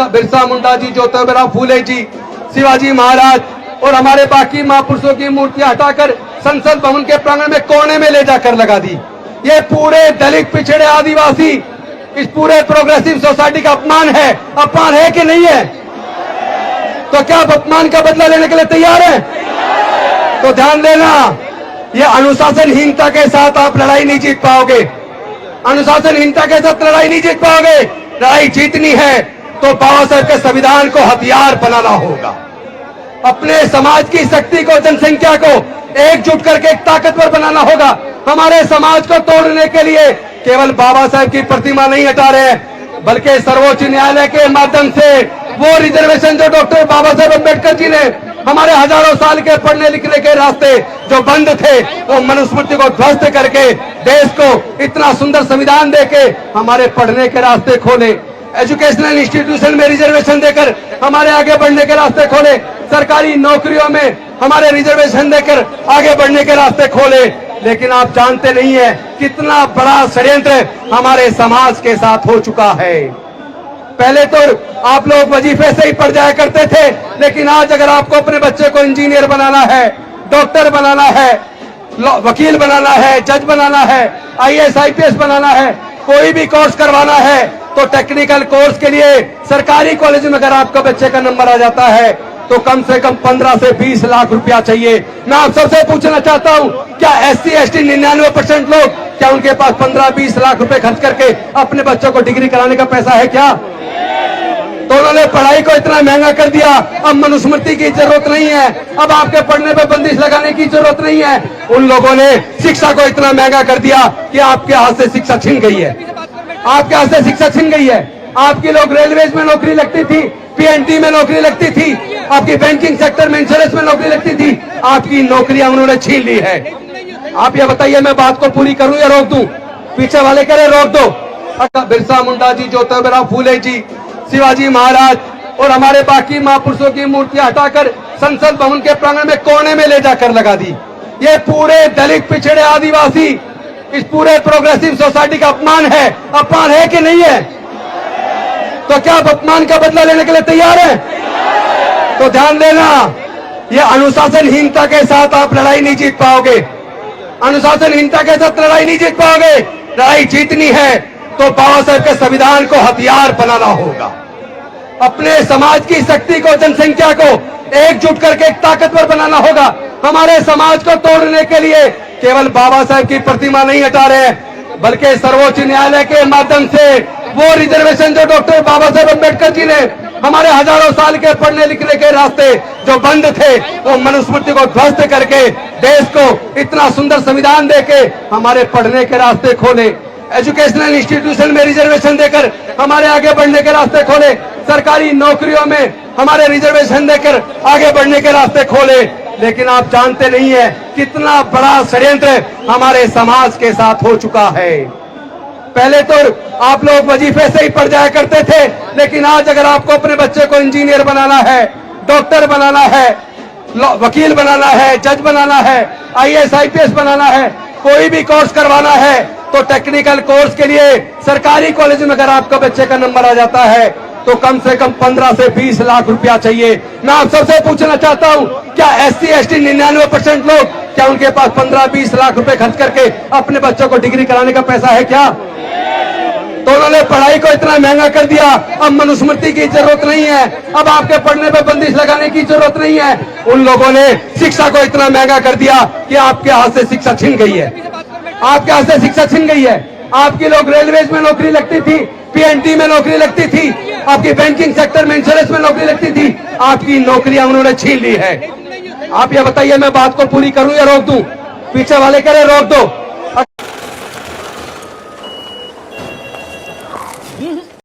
बिरसा मुंडा जी, ज्योतिराव फूले जी, शिवाजी महाराज और हमारे बाकी महापुरुषों की मूर्तियां हटाकर संसद भवन के प्रांगण में कोने में ले जाकर लगा दी। ये पूरे दलित, पिछड़े, आदिवासी, इस पूरे प्रोग्रेसिव सोसाइटी का अपमान है। अपमान है कि नहीं है? तो क्या आप अपमान का बदला लेने के लिए तैयार हैं? तो ध्यान देना, ये अनुशासनहीनता के साथ आप लड़ाई नहीं जीत पाओगे। अनुशासनहीनता के साथ लड़ाई नहीं जीत पाओगे। लड़ाई जीतनी है तो बाबा साहब के संविधान को हथियार बनाना होगा। अपने समाज की शक्ति को, जनसंख्या को एकजुट करके एक ताकतवर बनाना होगा। हमारे समाज को तोड़ने के लिए केवल बाबा साहब की प्रतिमा नहीं हटा रहे हैं, बल्कि सर्वोच्च न्यायालय के माध्यम से वो रिजर्वेशन जो डॉक्टर बाबा साहब अम्बेडकर जी ने हमारे हजारों साल के पढ़ने लिखने के रास्ते जो बंद थे, वो मनुस्मृति को ध्वस्त करके देश को इतना सुंदर संविधान देके हमारे पढ़ने के रास्ते खोले। एजुकेशनल इंस्टीट्यूशन में रिजर्वेशन देकर हमारे आगे बढ़ने के रास्ते खोले। सरकारी नौकरियों में हमारे रिजर्वेशन देकर आगे बढ़ने के रास्ते खोले। लेकिन आप जानते नहीं है कितना बड़ा षड्यंत्र हमारे समाज के साथ हो चुका है। पहले तो आप लोग वजीफे से ही पढ़ जाया करते थे, लेकिन आज अगर आपको अपने बच्चे को इंजीनियर बनाना है, डॉक्टर बनाना है, वकील बनाना है, जज बनाना है, IAS IPS बनाना है, कोई भी कोर्स करवाना है, तो टेक्निकल कोर्स के लिए सरकारी कॉलेज में अगर आपका बच्चे का नंबर आ जाता है तो कम से कम 15 से 20 लाख रुपया चाहिए। मैं आप सबसे पूछना चाहता हूं, क्या SC ST 99% लोग, क्या उनके पास 15-20 लाख रुपए खर्च करके अपने बच्चों को डिग्री कराने का पैसा है क्या? तो उन्होंने पढ़ाई को इतना महंगा कर दिया, अब मनुस्मृति की जरूरत नहीं है, अब आपके पढ़ने पे बंदिश लगाने की जरूरत नहीं है। उन लोगों ने शिक्षा को इतना महंगा कर दिया कि आपके हाथ से शिक्षा छिन गई है। आपके हाथ से शिक्षा छिन गई है। आपकी लोग रेलवेज में नौकरी लगती थी, PNT में नौकरी लगती थी, आपकी बैंकिंग सेक्टर में, इंश्योरेंस में नौकरी लगती थी, आपकी नौकरियां उन्होंने छीन ली है। आप ये बताइए, मैं बात को पूरी करूं या रोक दूं? पीछे वाले कह रहे रोक दो। बिरसा मुंडा जी, ज्योतिराव फूले जी, शिवाजी महाराज और हमारे बाकी महापुरुषों की मूर्तियां हटाकर संसद भवन के प्रांगण में कोने में ले जाकर लगा दी। ये पूरे दलित, पिछड़े, आदिवासी, इस पूरे प्रोग्रेसिव सोसाइटी का अपमान है। अपमान है कि नहीं है? तो क्या आप अपमान का बदला लेने के लिए तैयार हैं? तो ध्यान देना, ये अनुशासनहीनता के साथ आप लड़ाई नहीं जीत पाओगे। अनुशासनहीनता के साथ लड़ाई नहीं जीत पाओगे। लड़ाई जीतनी है तो बाबा साहब के संविधान को हथियार बनाना होगा। अपने समाज की शक्ति को, जनसंख्या को एकजुट करके एक ताकतवर बनाना होगा। हमारे समाज को तोड़ने के लिए केवल बाबा साहब की प्रतिमा नहीं हटा रहे हैं, बल्कि सर्वोच्च न्यायालय के माध्यम से वो रिजर्वेशन जो डॉक्टर बाबा साहब अम्बेडकर जी ने हमारे हजारों साल के पढ़ने लिखने के रास्ते जो बंद थे, वो मनुस्मृति को ध्वस्त करके देश को इतना सुंदर संविधान देके हमारे पढ़ने के रास्ते खोले। एजुकेशनल इंस्टीट्यूशन में रिजर्वेशन देकर हमारे आगे बढ़ने के रास्ते खोले। सरकारी नौकरियों में हमारे रिजर्वेशन देकर आगे बढ़ने के रास्ते खोले। लेकिन आप जानते नहीं है कितना बड़ा षड्यंत्र हमारे समाज के साथ हो चुका है। पहले तो आप लोग वजीफे से ही पढ़ जाया करते थे, लेकिन आज अगर आपको अपने बच्चे को इंजीनियर बनाना है, डॉक्टर बनाना है, वकील बनाना है, जज बनाना है, IAS IPS बनाना है, कोई भी कोर्स करवाना है, तो टेक्निकल कोर्स के लिए सरकारी कॉलेज में अगर आपका बच्चे का नंबर आ जाता है तो कम से कम 15 से 20 लाख रुपया चाहिए। मैं आप सबसे पूछना चाहता हूं, क्या SC ST 99% लोग, क्या उनके पास 15-20 लाख रुपए खर्च करके अपने बच्चों को डिग्री कराने का पैसा है क्या? तो उन्होंने पढ़ाई को इतना महंगा कर दिया, अब मनुस्मृति की जरूरत नहीं है, अब आपके पढ़ने पे बंदिश लगाने की जरूरत नहीं है। उन लोगों ने शिक्षा को इतना महंगा कर दिया कि आपके हाथ से शिक्षा छिन गई है। आपके हाथ से शिक्षा छिन गई है। आपकी लोग रेलवेज में नौकरी लगती थी, PNT में नौकरी लगती थी, आपकी बैंकिंग सेक्टर में, इंश्योरेंस में नौकरी लगती थी, आपकी नौकरियां उन्होंने छीन ली है। आप ये बताइए, मैं बात को पूरी करूं या रोक दूं? पीछे वाले कह रहे रोक दो।